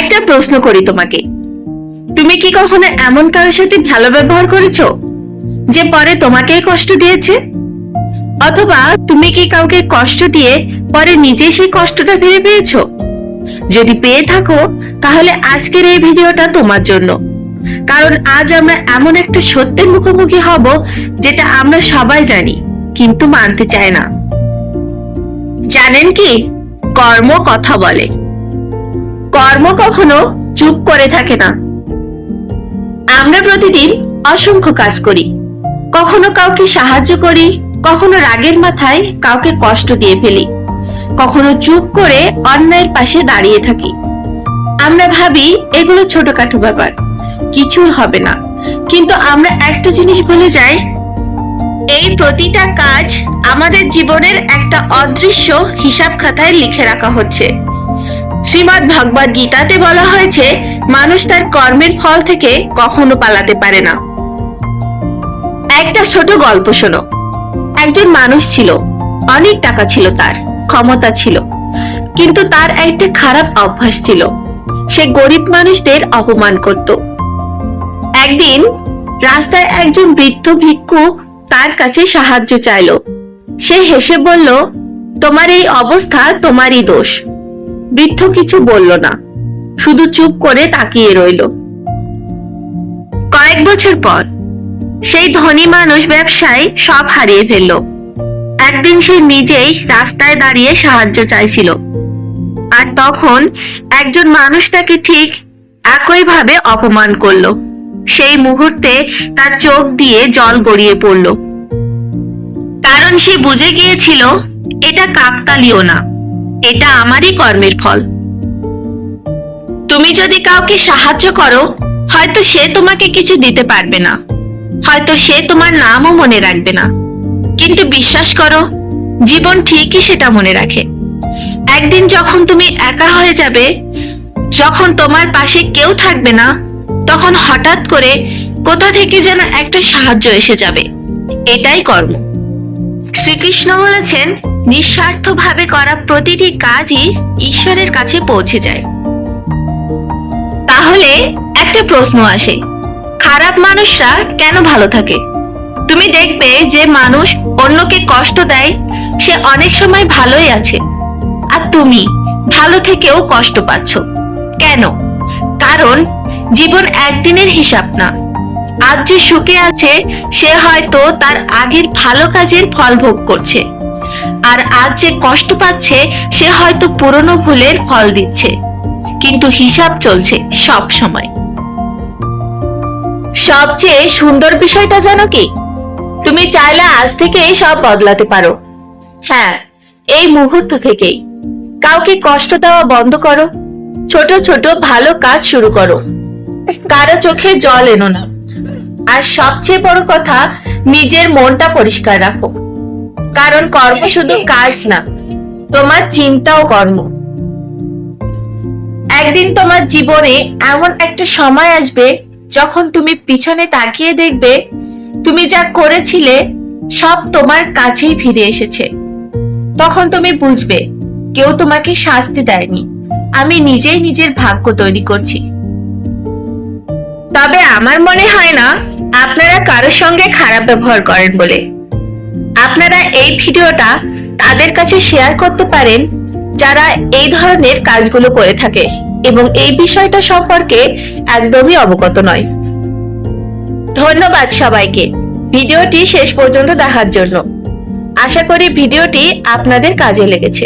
একটা প্রশ্ন করি তোমাকে, তুমি কি কখনো এমন কারোর সাথে ভালো ব্যবহার করেছো যে পরে তোমাকেই কষ্ট দিয়েছে? অথবা তুমি কি কাউকে কষ্ট দিয়ে পরে নিজেই সেই কষ্টটা ফিরে পেয়েছো? যদি পেয়ে থাকো তাহলে আজকের এই ভিডিওটা তোমার জন্য। কারণ আজ আমরা এমন একটা সত্যের মুখোমুখি হব যেটা আমরা সবাই জানি কিন্তু মানতে চায় না। জানেন কি, কর্ম কথা বলে। কর্ম কখনো চুপ করে থাকে না। আমরা প্রতিদিন অসংখ্য কাজ করি, কখনো কাউকে সাহায্য করি, কখনো রাগের মাথায় কাউকে কষ্ট দিয়ে ফেলি, কখনো চুপ করে অন্যায়ের পাশে দাঁড়িয়ে থাকি। আমরা ভাবি এগুলো ছোটখাটো ব্যাপার, কিছুই হবে না, কিন্তু আমরা একটা জিনিস ভুলে যাই, এই প্রতিটা কাজ আমাদের জীবনের একটা অদৃশ্য হিসাব খাতায় লিখে রাখা হচ্ছে। শ্রীমদ্ ভগবদ গীতাতে বলা হয়েছে, মানুষ তার কর্মের ফল থেকে কখনো পালাতে পারে না। একটা ছোট গল্প শোনো। একজন মানুষ ছিল, অনেক টাকা ছিল, তার ক্ষমতা ছিল, কিন্তু তার একটা খারাপ অভ্যাস ছিল, সে গরিব মানুষদের অপমান করত। একদিন রাস্তায় একজন বৃদ্ধ ভিক্ষুক তার কাছে সাহায্য চাইলো। সে হেসে বলল, তোমার এই অবস্থা তোমারই দোষ। বৃদ্ধ কিছু বলল না, শুধু চুপ করে তাকিয়ে রইল। কয়েক বছর পর সেই ধনী মানুষ ব্যবসায় সব হারিয়ে ফেলল। একদিন সে নিজেই রাস্তায় দাঁড়িয়ে সাহায্য চাইছিল, আর তখন একজন মানুষ তাকে ঠিক একইভাবে অপমান করলো। সেই মুহূর্তে তার চোখ দিয়ে জল গড়িয়ে পড়ল, কারণ সে বুঝে গিয়েছিল এটা কাকতালীয় না, এটা আমারই কর্মের ফল। তুমি যদি কাউকে সাহায্য করো, হয়তো সে তোমাকে কিছু দিতে পারবে না, হয়তো সে তোমার নামও মনে রাখবে না, কিন্তু বিশ্বাস করো, জীবন ঠিকই সেটা মনে রাখে। একদিন যখন তুমি একা হয়ে যাবে, যখন তোমার পাশে কেউ থাকবে না, তখন হঠাৎ করে কোথা থেকে যেন একটা সাহায্য এসে যাবে। এটাই কর্ম। শ্রীকৃষ্ণ বলেছেন, নিঃস্বার্থভাবে করা প্রতিটি কাজই ঈশ্বরের কাছে পৌঁছে যায়। তাহলে একটা প্রশ্ন আসে, খারাপ মানুষরা কেন ভালো থাকে? তুমি দেখবে যে মানুষ অন্যকে কষ্ট দেয়, সে অনেক সময় ভালোই আছে, আর তুমি ভালো থেকেও কষ্ট পাচ্ছ। কেন? কারণ জীবন একদিনের হিসাব না। আজ যে সুখে আছে, সে হয়তো তার আগের ভালো কাজের ফল ভোগ করছে, আর আজ যে কষ্ট পাচ্ছে, সে হয়তো পুরনো ভুলের ফল দিচ্ছে, কিন্তু হিসাব চলছে সব সময়। সবচেয়ে সুন্দর বিষয়টা জানো কি? তুমি চাইলে আজ থেকেই সব বদলাতে পারো। হ্যাঁ, এই মুহূর্ত থেকেই কাউকে কষ্ট দেওয়া বন্ধ করো, ছোট ছোট ভালো কাজ শুরু করো, কারো চোখে জল এনো না, আর সবচেয়ে বড় কথা, নিজের মনটা পরিষ্কার রাখো। কারণ কর্ম শুধু কাজ না, তোমার চিন্তাও কর্ম। একদিন তোমার জীবনে এমন একটা সময় আসবে যখন তুমি পিছনে তাকিয়ে দেখবে, তুমি যা করেছিলে সব তোমার কাছেই ফিরে এসেছে। তখন তুমি বুঝবে, কেউ তোমাকে শাস্তি দেয়নি, আমি নিজেই নিজের ভাগ্য তৈরি করছি। তবে আমার মনে হয় না আপনারা কারোর সঙ্গে খারাপ ব্যবহার করেন বলে। আপনারা এই ভিডিওটা তাদের কাছে শেয়ার করতে পারেন যারা এই ধরনের কাজগুলো করে থাকে এবং এই বিষয়টা সম্পর্কে একদমই অবগত নয়। ধন্যবাদ সবাইকে ভিডিওটি শেষ পর্যন্ত দেখার জন্য। আশা করি ভিডিওটি আপনাদের কাজে লেগেছে।